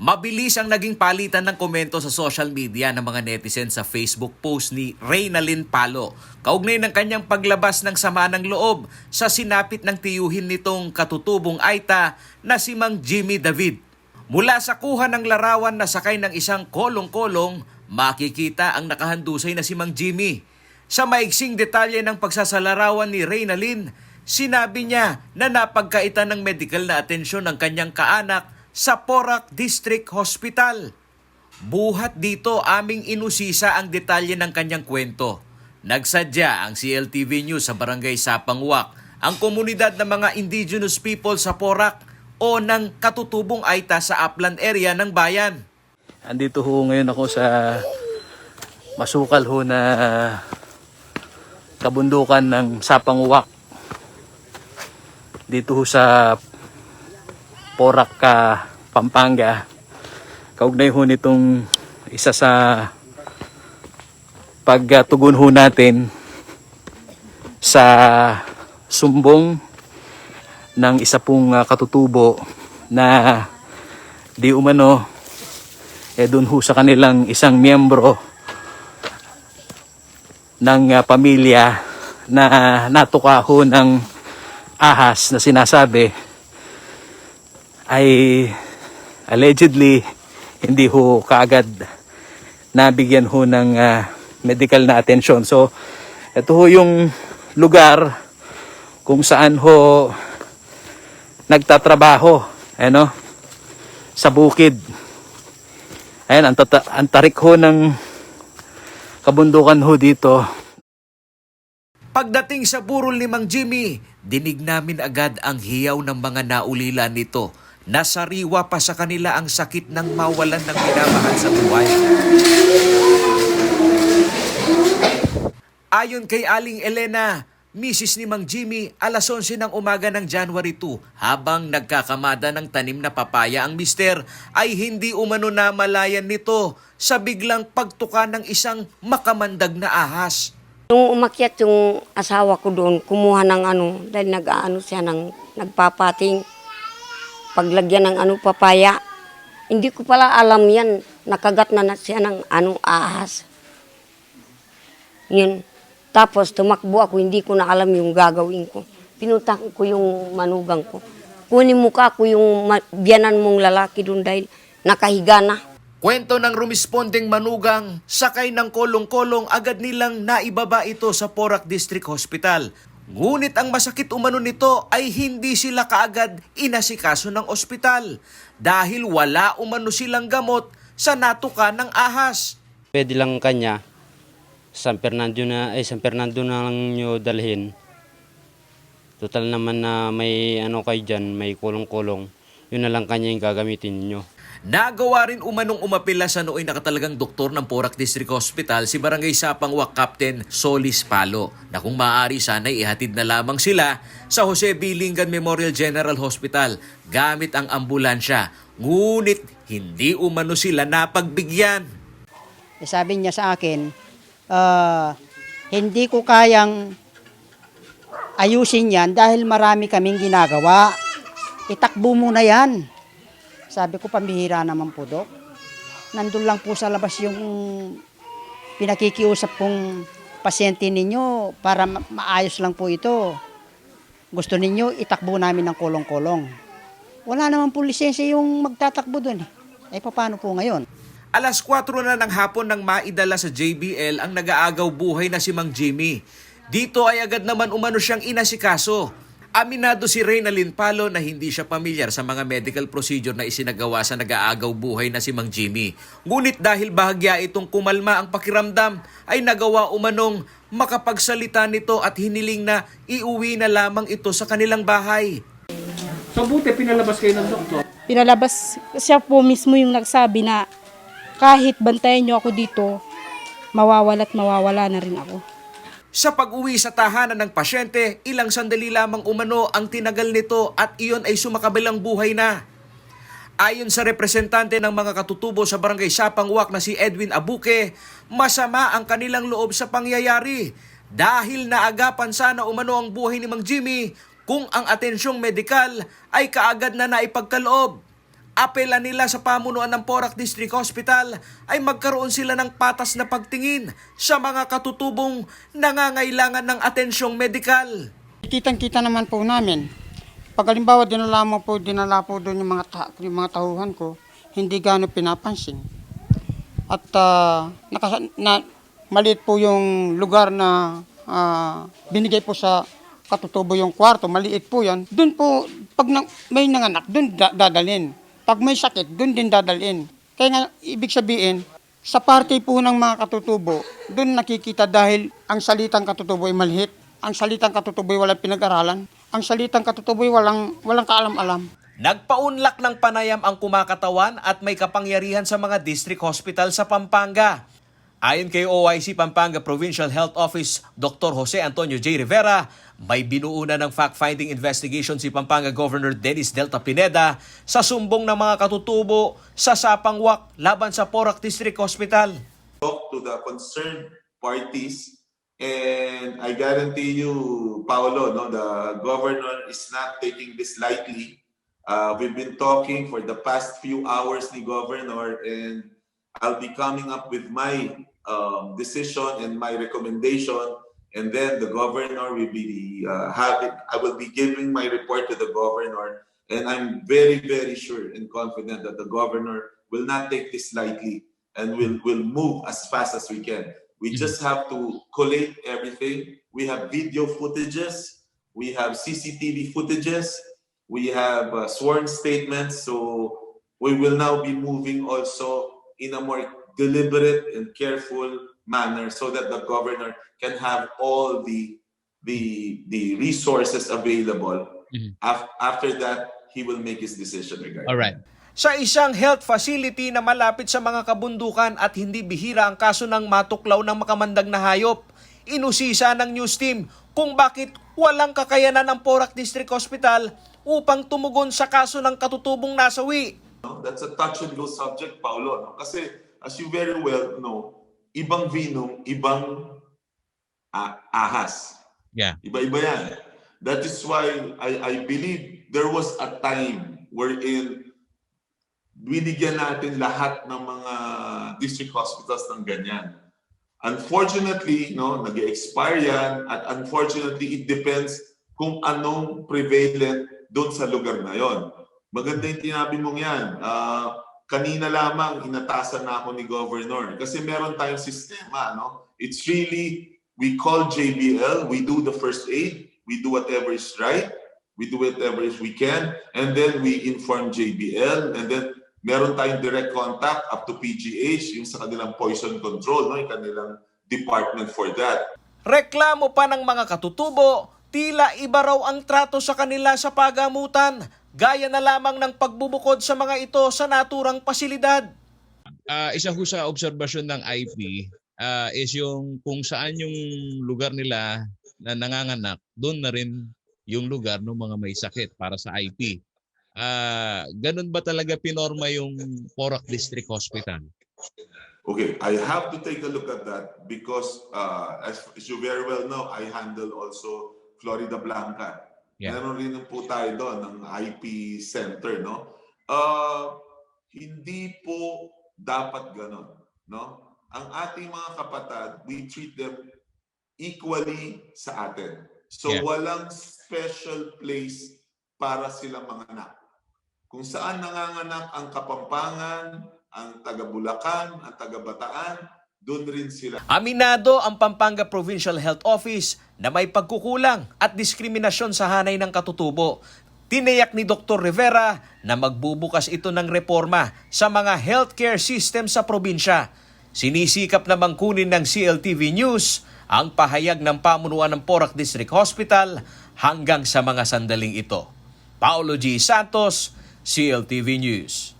Mabilis ang naging palitan ng komento sa social media ng mga netizen sa Facebook post ni Reynalyn Palo. Kaugnay ng kanyang paglabas ng sama ng loob sa sinapit ng tiyuhin nitong katutubong Aita na si Mang Jimmy David. Mula sa kuha ng larawan na sakay ng isang kolong-kolong, makikita ang nakahandusay na si Mang Jimmy. Sa maiksing detalye ng pagsasalarawan ni Reynalyn, sinabi niya na napagkaitan ng medical na atensyon ng kanyang kaanak sa Porac District Hospital. Buhat dito aming inusisa ang detalye ng kanyang kwento. Nagsadya ang CLTV News sa Barangay Sapangwak, ang komunidad ng mga indigenous people sa Porac o ng katutubong Aita sa upland area ng bayan. Andito ho ngayon ako sa masukal ho na kabundukan ng Sapangwak. Dito ho sa Porac, Pampanga. Kaugnay ho nitong isa sa pagtugon ho natin sa sumbong ng isa pong katutubo na di umano doon ho sa kanilang isang miyembro ng pamilya na natuka ho ng ahas na sinasabi ay allegedly hindi ho kaagad nabigyan ho ng medical na atensyon. So ito ho yung lugar kung saan ho nagtatrabaho sa bukid. Ayan, ang tarik ho ng kabundukan ho dito. Pagdating sa burol ni Mang Jimmy, dinig namin agad ang hiyaw ng mga naulila nito. Nasariwa pa sa kanila ang sakit ng mawalan ng minamahal sa buhay. Ayon kay Aling Elena, misis ni Mang Jimmy, alas 11 ng umaga ng January 2, habang nagkakamada ng tanim na papaya ang mister, ay hindi umano namalayan nito sa biglang pagtuka ng isang makamandag na ahas. Nung umakyat yung asawa ko doon, kumuha ng dahil siya ng nagpapating, paglagyan ng papaya. Hindi ko pala alam yan, nakagat na siya ng ahas. Yun. Tapos tumakbo ako, hindi ko na alam yung gagawin ko. Pinutak ko yung manugang ko. Kunin mo ka ako yung biyanan mong lalaki doon dahil nakahiga na. Kwento ng rumispondeng manugang, sakay ng kolong-kolong agad nilang naibaba ito sa Porac District Hospital. Ngunit ang masakit umano nito ay hindi sila kaagad inasikaso ng ospital dahil wala umano silang gamot sa natuka ng ahas. Pwede lang kanya, San Fernando na lang nyo dalhin. Total naman na may kayo dyan, may kulong-kulong. Yun na lang kanya yung gagamitin nyo. Nagawa rin umanong umapila sa nooy nakatalagang doktor ng Porac District Hospital si Barangay Sapangwak Captain Solis Palo na kung maaari sana'y ihatid na lamang sila sa Jose B. Lingan Memorial General Hospital gamit ang ambulansya. Ngunit hindi umano sila napagbigyan. Sabi niya sa akin, hindi ko kayang ayusin yan dahil marami kaming ginagawa. Itakbo mo na yan. Sabi ko, pambihira naman po, Dok. Nandun lang po sa labas yung pinakikiusap pong pasyente ninyo para maayos lang po ito. Gusto ninyo, itakbo namin ng kolong-kolong. Wala naman po lisensya yung magtatakbo dun. Paano po ngayon? Alas 4 na ng hapon nang maidala sa JBL ang nag-aagaw buhay na si Mang Jimmy. Dito ay agad naman umano siyang inasikaso. Aminado si Reynalyn Palo na hindi siya pamilyar sa mga medical procedure na isinagawa sa nag-aagaw buhay na si Mang Jimmy. Ngunit dahil bahagya itong kumalma ang pakiramdam, ay nagawa umanong makapagsalita nito at hiniling na iuwi na lamang ito sa kanilang bahay. So buti pinalabas kayo ng doktor? Pinalabas, siya po mismo yung nagsabi na kahit bantayan niyo ako dito, mawawala na rin ako. Sa pag-uwi sa tahanan ng pasyente, ilang sandali lamang umano ang tinagal nito at iyon ay sumakabilang buhay na. Ayon sa representante ng mga katutubo sa Barangay Sapangwak na si Edwin Abuque, masama ang kanilang loob sa pangyayari dahil naagapan sana umano ang buhay ni Mang Jimmy kung ang atensyong medikal ay kaagad na naipagkaloob. Apela nila sa pamunuan ng Porac District Hospital ay magkaroon sila ng patas na pagtingin sa mga katutubong nangangailangan ng atensyong medikal. Kitang-kita naman po namin. Pag halimbawa dinala po doon yung mga tauhan ko, hindi gaano pinapansin. At maliit po yung lugar na binigay po sa katutubo yung kwarto, maliit po yan. Doon po, pag may nanganak, doon dadalhin. Pag may sakit, doon din dadalhin. Kaya nga, ibig sabihin, sa parte po ng mga katutubo, doon nakikita dahil ang salitang katutubo ay maliit. Ang salitang katutubo ay walang pinag-aralan. Ang salitang katutubo ay walang kaalam-alam. Nagpaunlak ng panayam ang kumakatawan at may kapangyarihan sa mga district hospital sa Pampanga. Ayon kay OIC Pampanga Provincial Health Office Dr. Jose Antonio J. Rivera, may binuuna ng fact-finding investigation si Pampanga Governor Dennis Delta Pineda sa sumbong ng mga katutubo sa Sapangwak laban sa Porac District Hospital. Talk to the concerned parties, and I guarantee you, Paolo, no, the governor is not taking this lightly. We've been talking for the past few hours, ni Governor, and I'll be coming up with my decision and my recommendation, and then the governor will be I will be giving my report to the governor, and I'm very, very sure and confident that the governor will not take this lightly and will move as fast as we can. We just have to collate everything. We have video footages, we have CCTV footages, we have sworn statements, so we will now be moving also in a more deliberate and careful manner so that the governor can have all the resources available. After that, he will make his decision regarding. All right. Sa isang health facility na malapit sa mga kabundukan at hindi bihira ang kaso ng matuklaw ng makamandag na hayop, inusisa ng news team kung bakit walang kakayanan ng Porac District Hospital upang tumugon sa kaso ng katutubong nasawi. That's a touch and go subject, Paolo. No? Kasi as you very well know, ibang venom, ibang ahas. Yeah. Iba-iba yan. That is why I believe there was a time wherein binigyan natin lahat ng mga district hospitals ng ganyan. Unfortunately, no, nag-expire yan, at unfortunately, it depends kung anong prevalent doon sa lugar na yon. Maganda yung tinabi mong yan. Kanina lamang inatasan na ako ni Governor kasi meron tayong sistema. No? It's really, we call JBL, we do the first aid, we do whatever is right, we do whatever is we can, and then we inform JBL, and then meron tayong direct contact up to PGH, yung sa kanilang poison control, no? Yung kanilang department for that. Reklamo pa ng mga katutubo, tila iba raw ang trato sa kanila sa pagamutan, gaya na lamang ng pagbubukod sa mga ito sa naturang pasilidad. Isa ho sa obserbasyon ng IP is yung kung saan yung lugar nila na nanganganak, doon na rin yung lugar ng mga may sakit para sa IP. Ganun ba talaga pinorma yung Porac District Hospital? Okay, I have to take a look at that because as you very well know, I handle also Florida Blanca. Yeah. Meron rin po tayo doon ng IP center, no? Hindi po dapat ganon, no? Ang ating mga kapatid, we treat them equally sa atin. So walang special place para silang manganak. Kung saan nanganganak ang Kapampangan, ang taga-Bulacan, ang taga-Bataan, doon rin sila. Aminado ang Pampanga Provincial Health Office na may pagkukulang at diskriminasyon sa hanay ng katutubo. Tiniyak ni Dr. Rivera na magbubukas ito ng reforma sa mga healthcare system sa probinsya. Sinisikap namang kunin ng CLTV News ang pahayag ng pamunuan ng Porac District Hospital hanggang sa mga sandaling ito. Paolo G. Santos, CLTV News.